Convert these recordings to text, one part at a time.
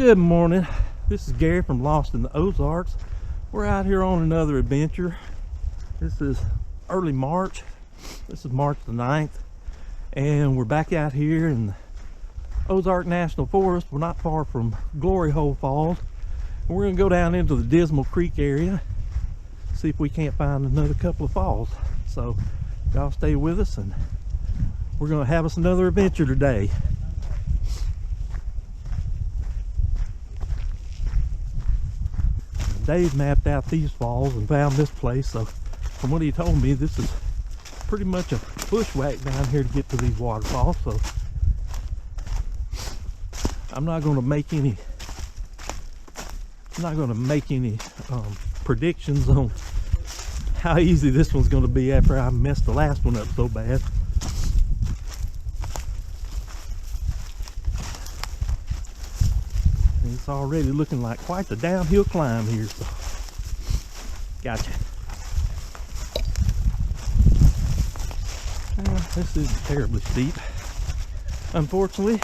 Good morning. This is Gary from Lost in the Ozarks. We're out here on another adventure. This is early March. This is March the 9th. And we're back out here in the Ozark National Forest. We're not far from Glory Hole Falls. And we're going to go down into the Dismal Creek area. See if we can't find another couple of falls. So y'all stay with us and we're going to have us another adventure today. Dave mapped out these falls and found this place, so from what he told me, this is pretty much a bushwhack down here to get to these waterfalls. So I'm not going to make any predictions on how easy this one's going to be after I messed the last one up so bad. It's already looking like quite the downhill climb here, so gotcha. Well, this isn't terribly steep. Unfortunately,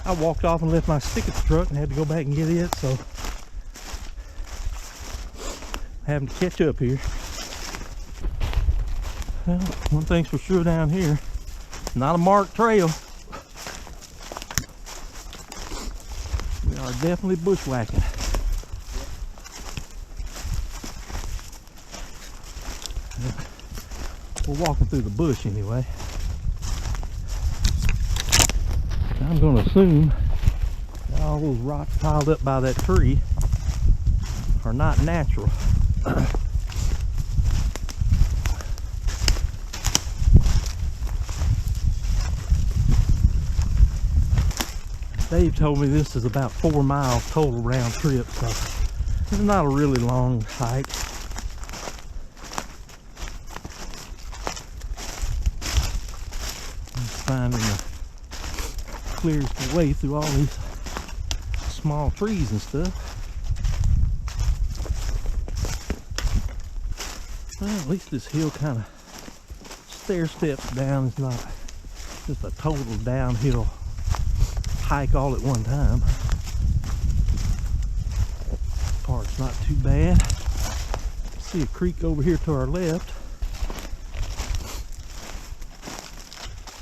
I walked off and left my stick at the truck and had to go back and get it, so having to catch up here. Well, one thing's for sure down here, not a marked trail. We are definitely bushwhacking. We're walking through the bush anyway. I'm going to assume that all those rocks piled up by that tree are not natural. Dave told me this is about 4 miles total round trip, so it's not a really long hike. I'm finding the clearest way through all these small trees and stuff. Well, at least this hill kind of stair steps down. It's not just a total downhill hike all at one time. Part's not too bad. See a creek over here to our left.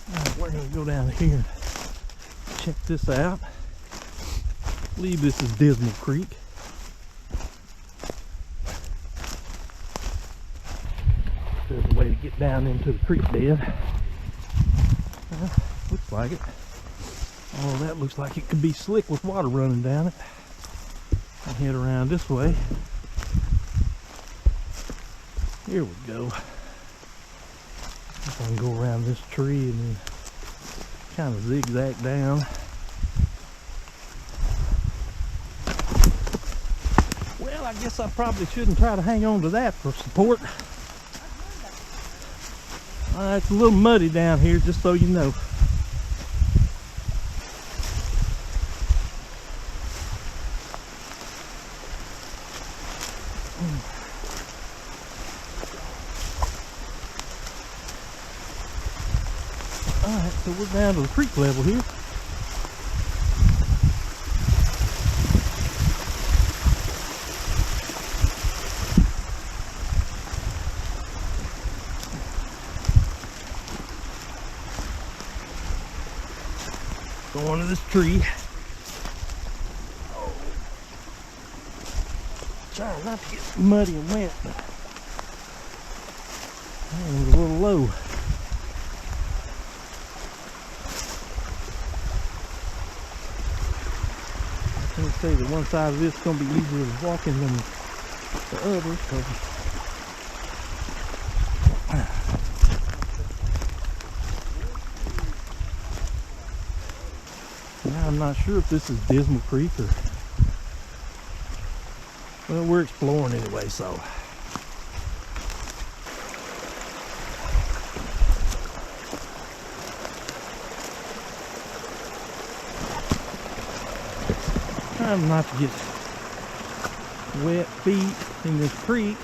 Alright, we're gonna go down here and check this out. I believe this is Dismal Creek. There's a way to get down into the creek bed. Looks like it. Oh, that looks like it could be slick with water running down it. I'll head around this way. Here we go. I can go around this tree and then kind of zigzag down. Well, I guess I probably shouldn't try to hang on to that for support. It's a little muddy down here, just so you know. Alright, so we're down to the creek level here. Go under this tree. Oh. Trying not to get muddy and wet, but man, it's a little low. I can't say that one side of this is going to be easier to walking than the other. Now I'm not sure if this is Dismal Creek or... Well, we're exploring anyway, so... Trying not to get wet feet in this creek.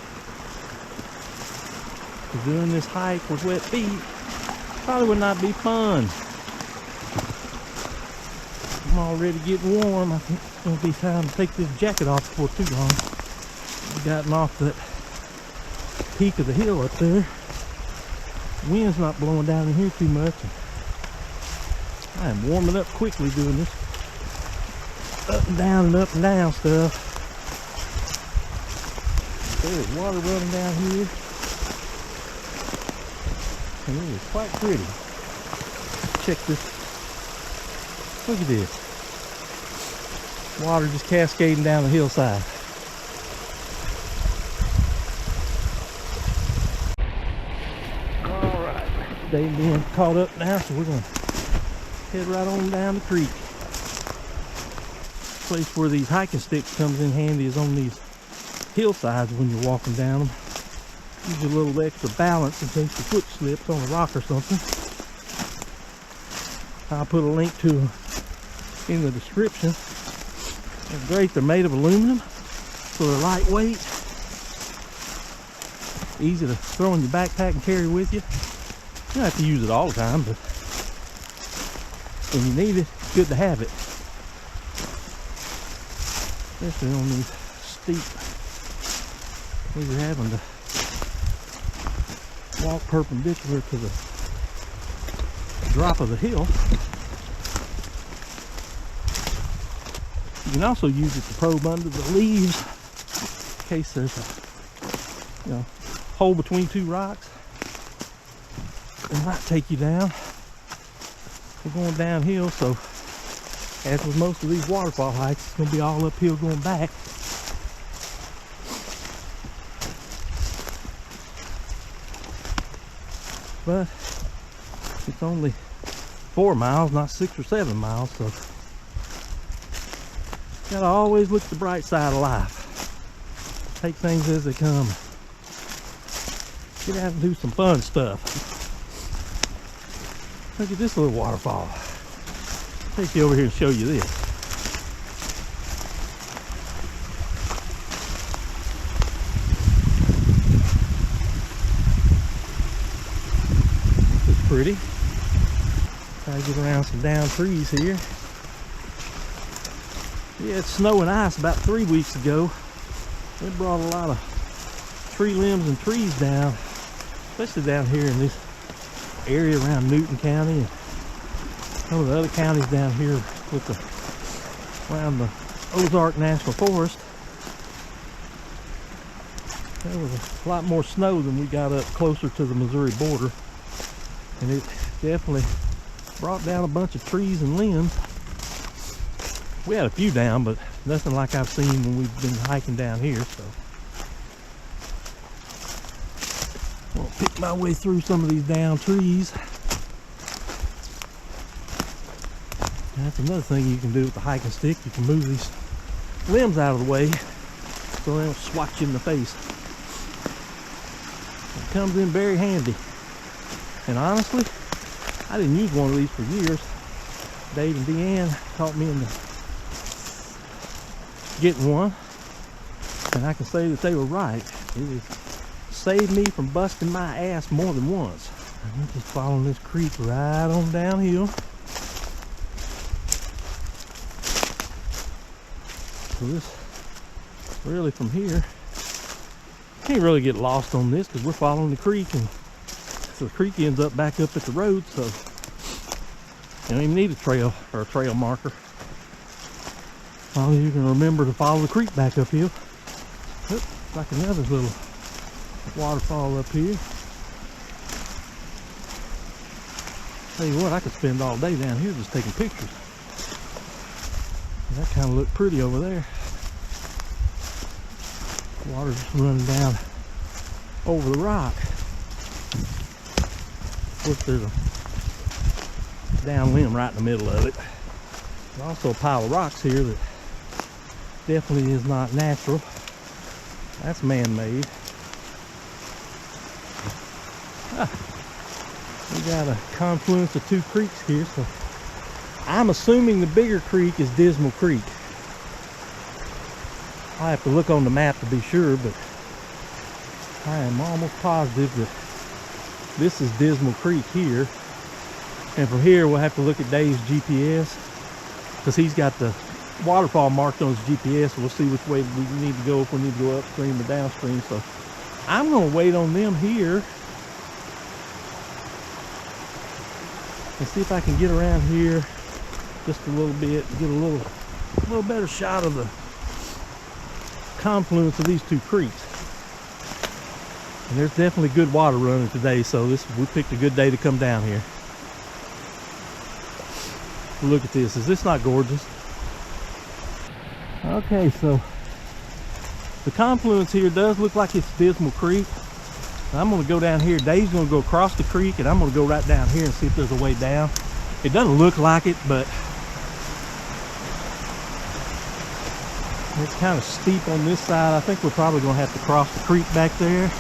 Doing this hike with wet feet probably would not be fun. I'm already getting warm. I think it's gonna be time to take this jacket off before too long. I've gotten off that peak of the hill up there. The wind's not blowing down in here too much. I am warming up quickly doing this up and down stuff. There's water running down here, and it is quite pretty. Check this. Look at this. Water just cascading down the hillside. Alright, day being caught up now, so we're going to head right on down the creek. The place where these hiking sticks comes in handy is on these hillsides when you're walking down them. Gives you a little extra balance in case your foot slips on a rock or something. I'll put a link to them in the description. They're great. They're made of aluminum, so they're lightweight, easy to throw in your backpack and carry with you. You don't have to use it all the time, but when you need it, it's good to have it. Especially on these steep, where you're having to walk perpendicular to the drop of the hill. You can also use it to probe under the leaves in case there's a hole between two rocks. It might take you down. We're going downhill, so as with most of these waterfall hikes, it's going to be all uphill going back. But it's only 4 miles, not 6 or 7 miles, so gotta always look at the bright side of life. Take things as they come. Get out and do some fun stuff. Look at this little waterfall. I'll take you over here and show you this. It's pretty. Try to get around some down trees here. Yeah, it's snow and ice about 3 weeks ago. It brought a lot of tree limbs and trees down, especially down here in this area around Newton County and some of the other counties down here with around the Ozark National Forest. There was a lot more snow than we got up closer to the Missouri border, and it definitely brought down a bunch of trees and limbs. We had a few down, but nothing like I've seen when we've been hiking down here, so I'll pick my way through some of these down trees. And that's another thing you can do with the hiking stick. You can move these limbs out of the way so they don't swat you in the face. It comes in very handy. And honestly, I didn't use one of these for years. Dave and Deanne taught me into getting one, and I can say that they were right. It has saved me from busting my ass more than once. I'm just following this creek right on downhill. So this, really from here, can't really get lost on this because we're following the creek, and so the creek ends up back up at the road, so you don't even need a trail or a trail marker. Well, you can remember to follow the creek back uphill. Oop, like another little waterfall up here. Tell you what, I could spend all day down here just taking pictures. That kind of looked pretty over there. Water just running down over the rock. Of course, there's a down limb right in the middle of it. There's also a pile of rocks here that definitely is not natural. That's man-made. We got a confluence of two creeks here, so I'm assuming the bigger creek is Dismal Creek. I have to look on the map to be sure, but I am almost positive that this is Dismal Creek here. And from here, we'll have to look at Dave's GPS because he's got the waterfall marked on his GPS. We'll see which way we need to go, if we need to go upstream or downstream. So I'm going to wait on them here and see if I can get around here just a little bit and get a little better shot of the confluence of these two creeks. And there's definitely good water running today, so we picked a good day to come down here. Look at this. Is this not gorgeous? Okay, so the confluence here does look like it's Dismal Creek. I'm going to go down here. Dave's going to go across the creek, and I'm going to go right down here and see if there's a way down. It doesn't look like it, but it's kind of steep on this side. I think we're probably going to have to cross the creek back there,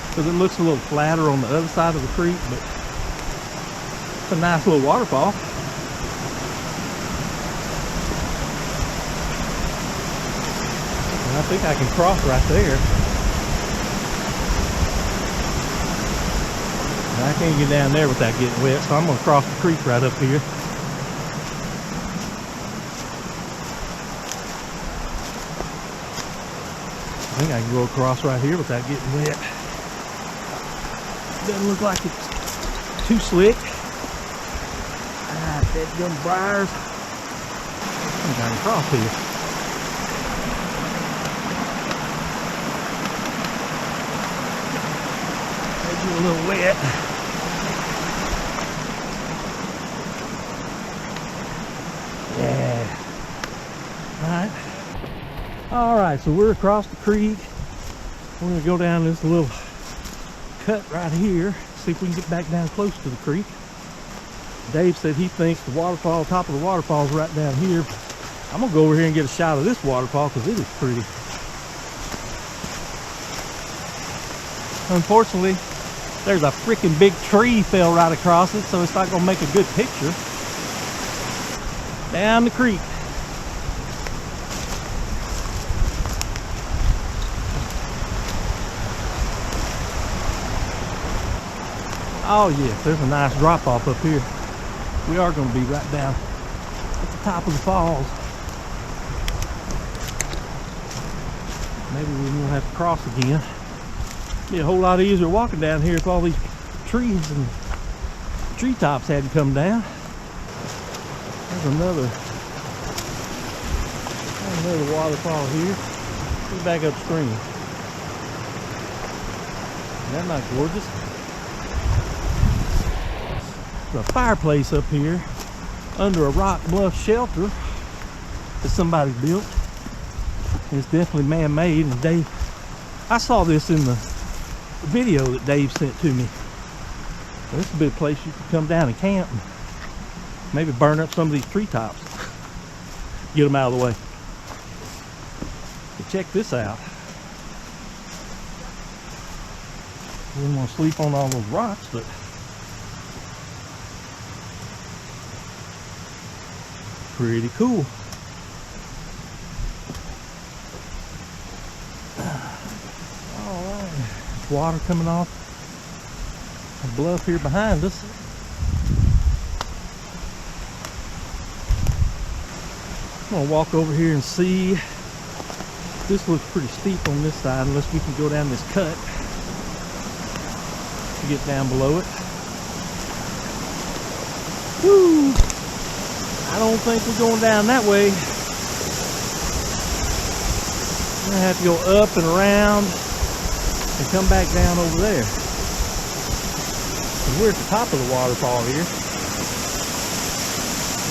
because it looks a little flatter on the other side of the creek, but it's a nice little waterfall. And I think I can cross right there. And I can't get down there without getting wet, so I'm going to cross the creek right up here. I think I can go across right here without getting wet. Doesn't look like it's too slick. Ah, dead gum briars. I think I can cross here. Maybe a little wet. Yeah. All right, so we're across the creek. We're gonna go down this little cut right here, see if we can get back down close to the creek. Dave said he thinks the waterfall, top of the waterfall is right down here. I'm gonna go over here and get a shot of this waterfall because it is pretty. Unfortunately, there's a freaking big tree fell right across it, so it's not gonna make a good picture. Down the creek. Oh yes, there's a nice drop off up here. We are going to be right down at the top of the falls. Maybe we won't have to cross again. Be a whole lot easier walking down here if all these trees and treetops hadn't come down. There's another waterfall here. Let's back upstream. Isn't that not gorgeous? A fireplace up here under a rock bluff shelter that somebody built. It's definitely man-made, and Dave, I saw this in the video that Dave sent to me. So this would be a place you could come down and camp and maybe burn up some of these treetops. Get them out of the way. But check this out. We don't want to sleep on all those rocks, but pretty cool. Alright, there's water coming off a bluff here behind us. I'm gonna walk over here and see. This looks pretty steep on this side, unless we can go down this cut to get down below it. Woo! I don't think we're going down that way. We're gonna have to go up and around and come back down over there. And we're at the top of the waterfall here. I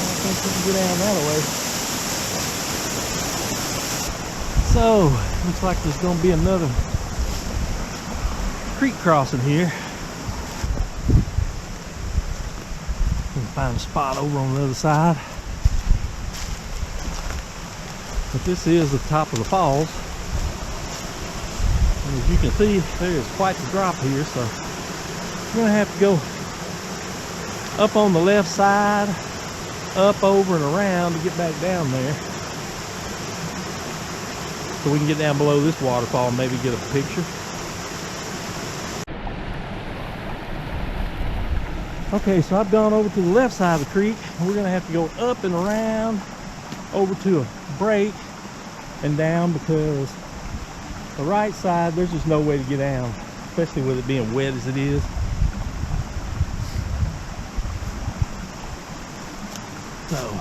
don't think we can go down that way. So, looks like there's gonna be another creek crossing here. Find a spot over on the other side. But this is the top of the falls. And as you can see, there is quite the drop here, so we're gonna have to go up on the left side, up, over, and around to get back down there. So we can get down below this waterfall and maybe get a picture. Okay, so I've gone over to the left side of the creek, and we're gonna have to go up and around over to a break and down, because the right side, there's just no way to get down, especially with it being wet as it is. So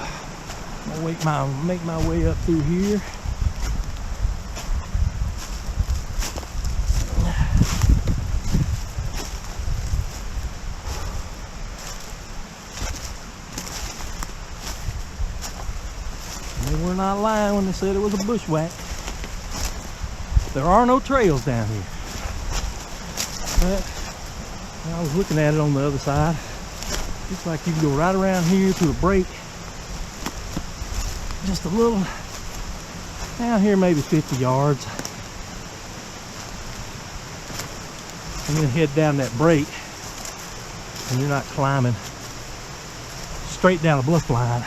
I'll make my way up through here. They were not lying when they said it was a bushwhack. There are no trails down here. But I was looking at it on the other side. Looks like you can go right around here to a break. Just a little, down here maybe 50 yards. And then head down that break, and you're not climbing straight down a bluff line.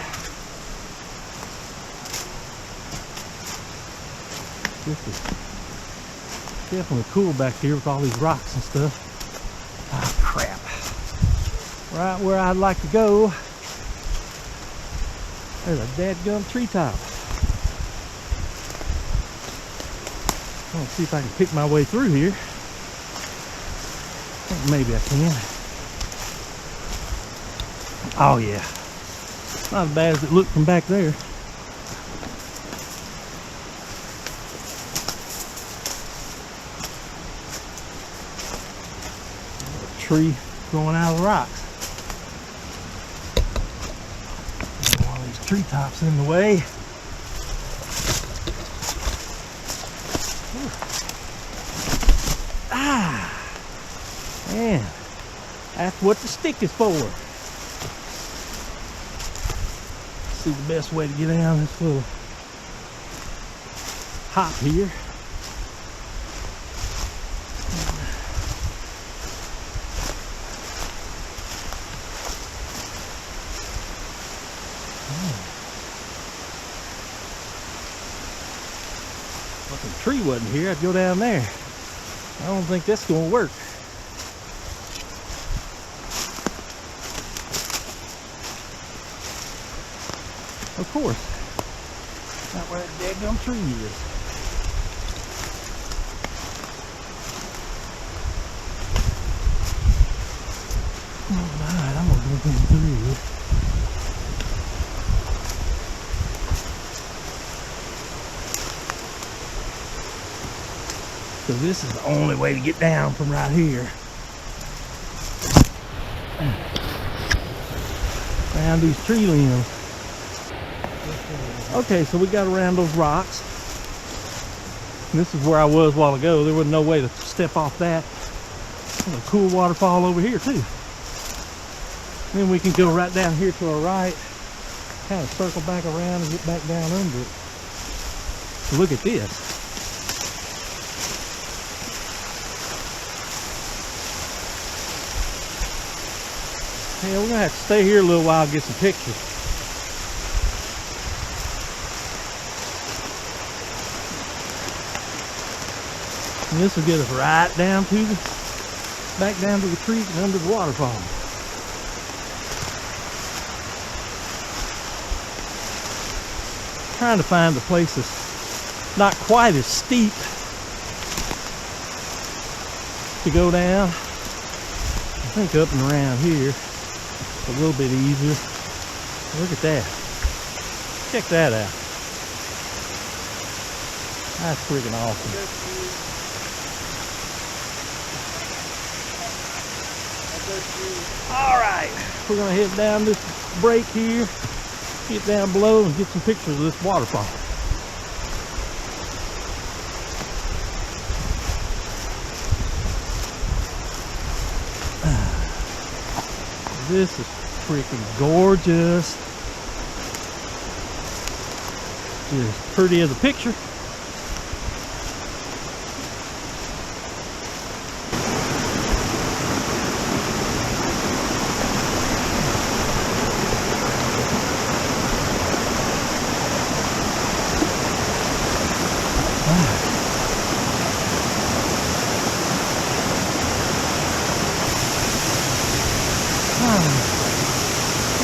This is definitely cool back here with all these rocks and stuff. Ah, crap. Right where I'd like to go, there's a dadgum treetop. Let's see if I can pick my way through here. I think maybe I can. Oh yeah. Not as bad as it looked from back there. A tree growing out of the rocks. One of these treetops in the way. Ah, man, that's what the stick is for. See the best way to get down this little hop here. If the tree wasn't here, I'd go down there. I don't think that's gonna work. Of course. Not where that daggum tree is. Alright, I'm gonna go through. So this is the only way to get down from right here. Around these tree limbs. Okay, so we got around those rocks. And this is where I was a while ago. There was no way to step off that. There's a cool waterfall over here too. Then we can go right down here to our right, kind of circle back around and get back down under it. Look at this. Yeah, we're gonna have to stay here a little while and get some pictures. And this will get us right down to the, back down to the creek and under the waterfall. Trying to find a place that's not quite as steep to go down. I think up and around here a little bit easier. Look at that. Check that out. That's freaking awesome. All right, we're gonna head down this break here, get down below and get some pictures of this waterfall. This is freaking gorgeous. Just pretty as a picture.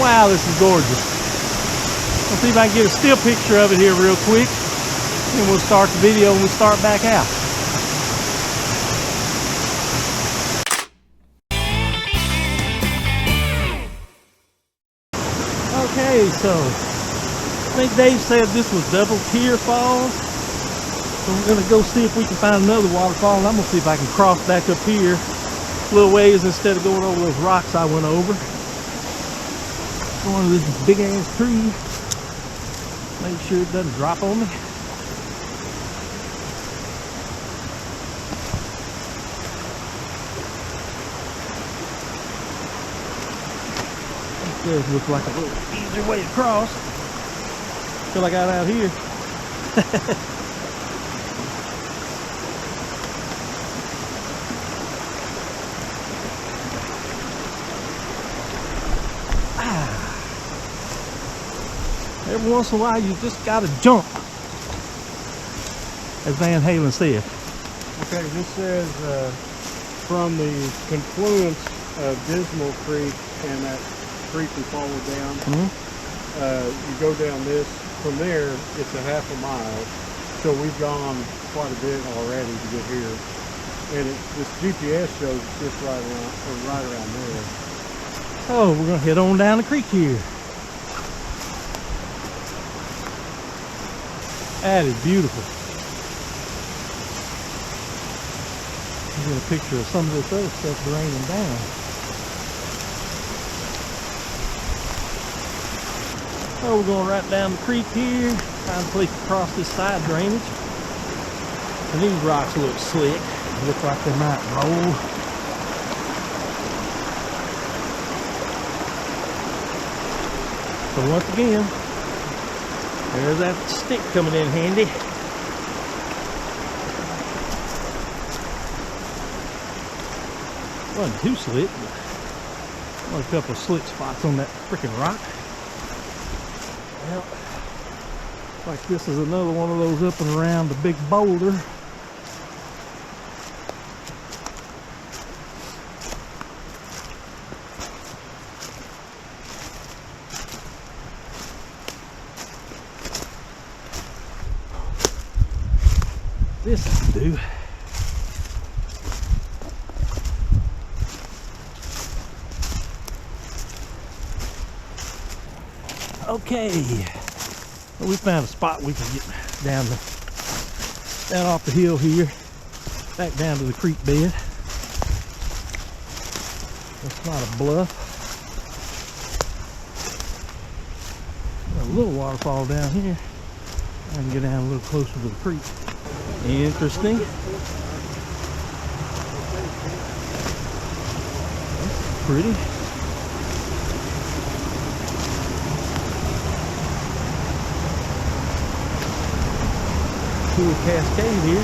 Wow, this is gorgeous. Let's see if I can get a still picture of it here real quick. And we'll start the video when we start back out. Okay, so I think Dave said this was Double Tear Falls. So we're gonna go see if we can find another waterfall. And I'm gonna see if I can cross back up here a little ways instead of going over those rocks I went over. Going to this big ass tree. Make sure it doesn't drop on me. This does look like a little easier way across. Feel like I got out here. Every once in a while, you just gotta jump, as Van Halen said. Okay, this says from the confluence of Dismal Creek and that creek we followed down. You go down this. From there, it's a half a mile. So we've gone quite a bit already to get here. And this GPS shows it's just right around there. Oh, we're gonna head on down the creek here. That is beautiful. Get a picture of some of this other stuff raining down. So we're going right down the creek here, trying to place across this side drainage. And these rocks look slick. Look like they might roll. So once again, there's that stick coming in handy. Wasn't too slick, but a couple of slick spots on that freaking rock. Well, like this is another one of those up and around the big boulder. This will do. Okay, well, we found a spot we can get down off the hill here, back down to the creek bed. It's not a bluff. Got a little waterfall down here. I can get down a little closer to the creek. Interesting. That's pretty. Cool cascade here.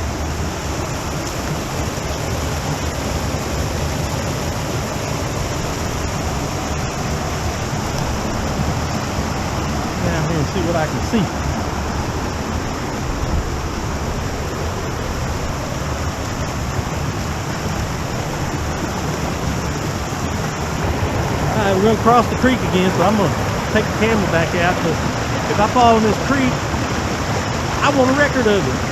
Down here and see what I can see. Alright, we're going to cross the creek again, so I'm going to take the camera back out, because if I fall in this creek, I want a record of it.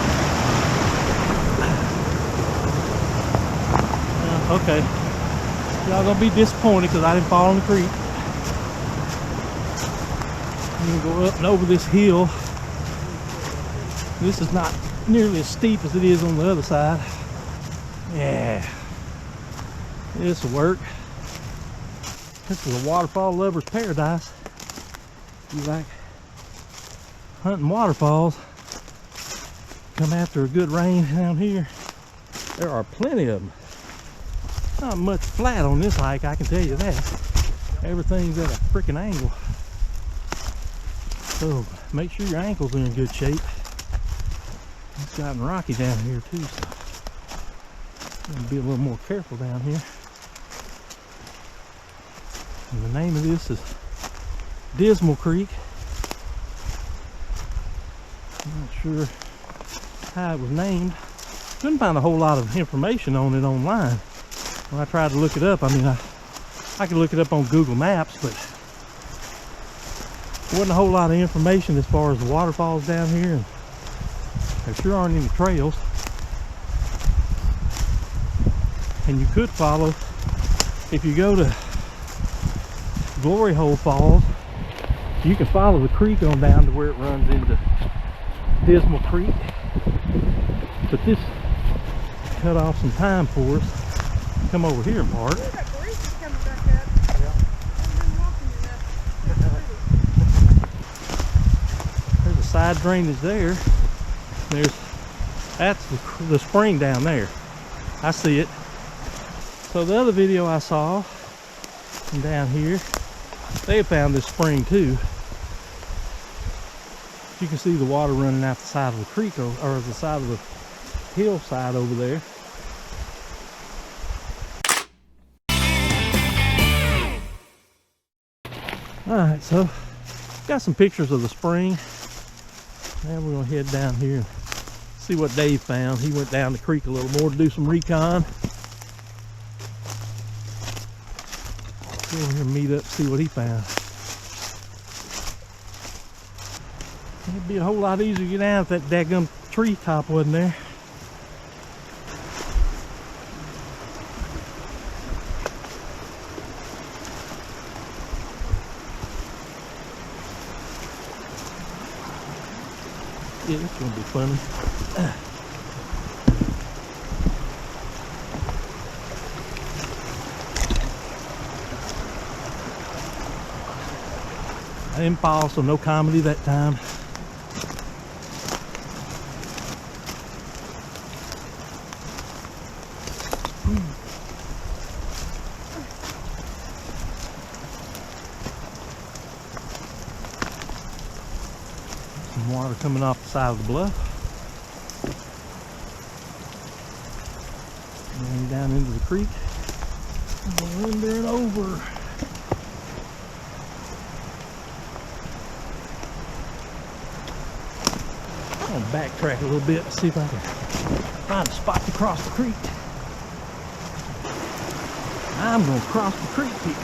Okay. Y'all gonna be disappointed because I didn't fall in the creek. I'm gonna go up and over this hill. This is not nearly as steep as it is on the other side. Yeah. This will work. This is a waterfall lover's paradise. If you like hunting waterfalls, come after a good rain down here. There are plenty of them. Not much flat on this hike, I can tell you that. Everything's at a freaking angle. So make sure your ankles are in good shape. It's gotten rocky down here too, so gotta be a little more careful down here. And the name of this is Dismal Creek. I'm not sure how it was named. Couldn't find a whole lot of information on it online. When I tried to look it up, I mean, I could look it up on Google Maps, but wasn't a whole lot of information as far as the waterfalls down here, and there sure aren't any trails. And you could follow, if you go to Glory Hole Falls, you can follow the creek on down to where it runs into Dismal Creek. But this cut off some time for us. Come over here and park. Ooh, that grease is coming back up. Yeah. I've been walking enough. There's a side drainage there. That's the spring down there. I see it. So the other video I saw from down here, they found this spring too. You can see the water running out the side of the creek, or the side of the hillside over there. Alright, so got some pictures of the spring. Now we're gonna head down here and see what Dave found. He went down the creek a little more to do some recon. Go over here and meet up, see what he found. It'd be a whole lot easier to get down if that daggum tree top wasn't there. Yeah, this gonna be funny. I didn't fall, so no comedy that time. Some water coming off the side of the bluff. And down into the creek. Under and over. I'm gonna backtrack a little bit and see if I can find a spot to cross the creek. I'm gonna cross the creek here.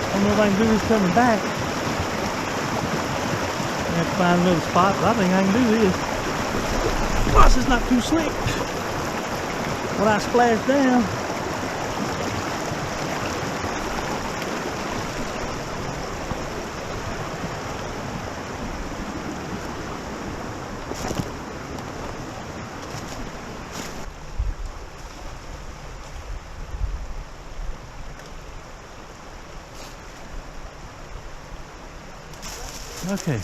I don't know if I can do this coming back. I have to find another spot, but I think I can do this. Plus, it's not too slick. When I splash down, okay,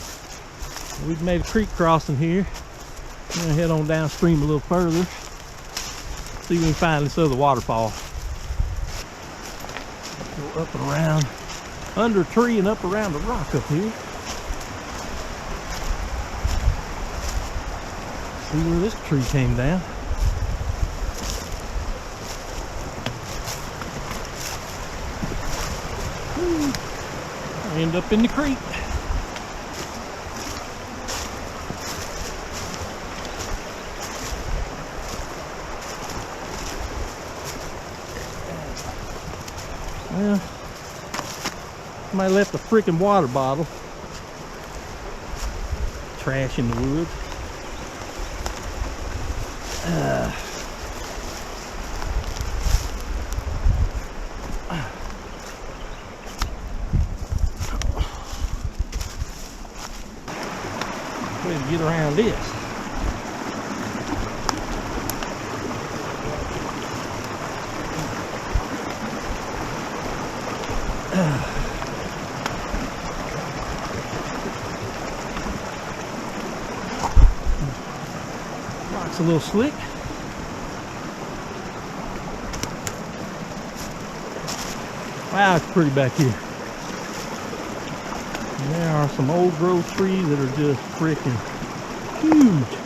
we've made a creek crossing here. I'm gonna head on downstream a little further, see if we can find this other waterfall. Go up and around, under a tree and up around the rock up here. See where this tree came down. I end up in the creek. Well, somebody left a freaking water bottle. Trash in the woods. Way to get around this. Rock's a little slick. Wow, it's pretty back here. And there are some old growth trees that are just freaking huge.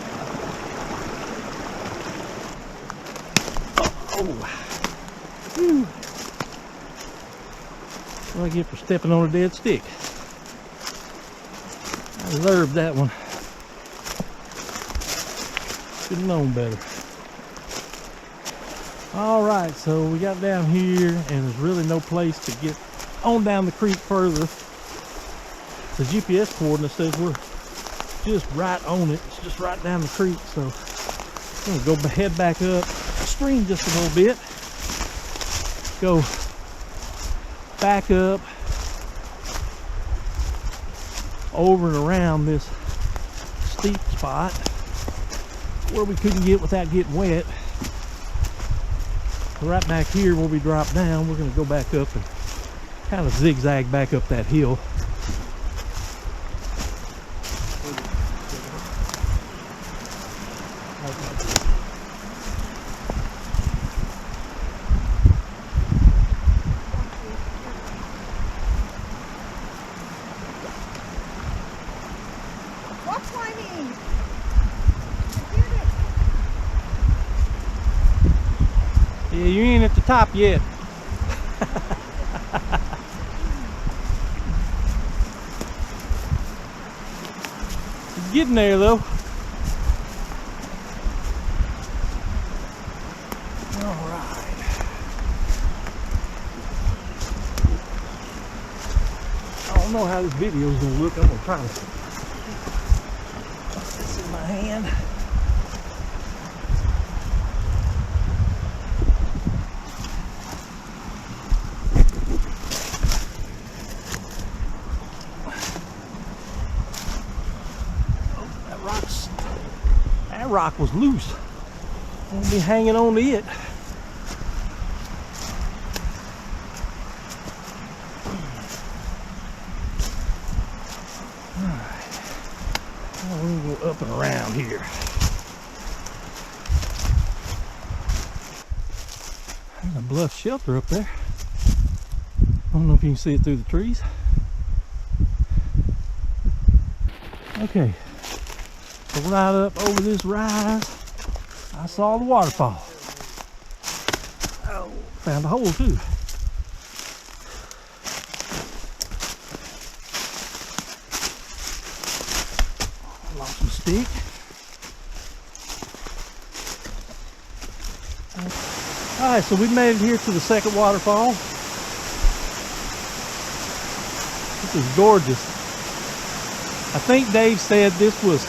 Whew. What I get for stepping on a dead stick. I deserved that one. Should have known better. Alright, so we got down here and there's really no place to get on down the creek further. The GPS coordinate says we're just right on it. It's just right down the creek, so I'm gonna go head back up stream just a little bit. Go back up over and around this steep spot where we couldn't get without getting wet. Right back here where we drop down, we're going to go back up and kind of zigzag back up that hill. Rock climbing. I did it. Yeah, you ain't at the top yet. You're getting there though. Alright. I don't know how this video is gonna look. I'm gonna try to put this in my hand. That rock was loose. Won't be hanging on to it. Alright. Now we'll go up and around here. There's a bluff shelter up there. I don't know if you can see it through the trees. Okay. Right up over this rise, I saw the waterfall. Oh, found a hole too. Lost my stick. Alright, so we made it here to the second waterfall. This is gorgeous. I think Dave said this was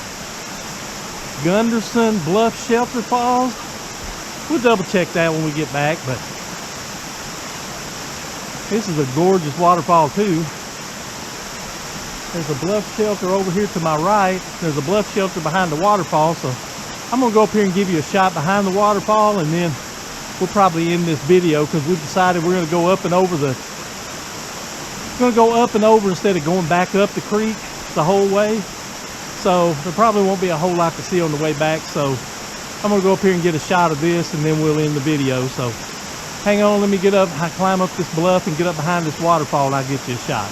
Gunderson Bluff Shelter Falls. We'll double check that when we get back, but this is a gorgeous waterfall too. There's a bluff shelter over here to my right. There's a bluff shelter behind the waterfall, so I'm gonna go up here and give you a shot behind the waterfall, and then we'll probably end this video because we've decided we're gonna go up and over instead of going back up the creek the whole way. So there probably won't be a whole lot to see on the way back, so I'm gonna go up here and get a shot of this and then we'll end the video. So hang on, let me get up, I climb up this bluff and get up behind this waterfall and I'll get you a shot.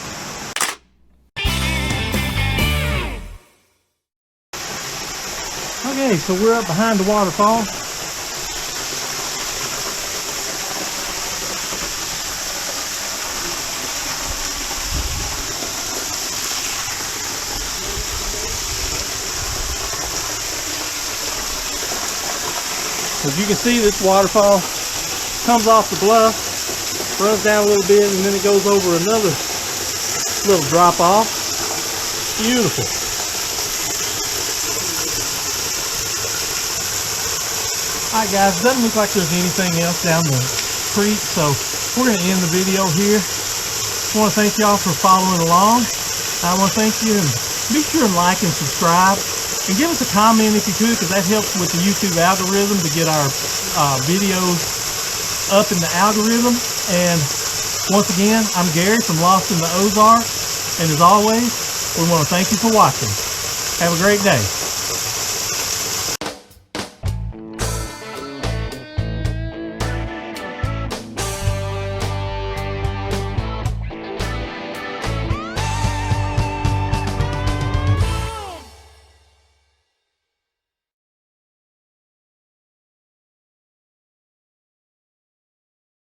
Okay, so we're up behind the waterfall. As you can see, this waterfall comes off the bluff, runs down a little bit, and then it goes over another little drop off. Beautiful. Alright guys, doesn't look like there's anything else down the creek, so we're going to end the video here. I want to thank y'all for following along. I want to thank you, and be sure and like and subscribe. And give us a comment if you could, because that helps with the YouTube algorithm to get our videos up in the algorithm. And once again, I'm Gary from Lost in the Ozark. And as always, we want to thank you for watching. Have a great day.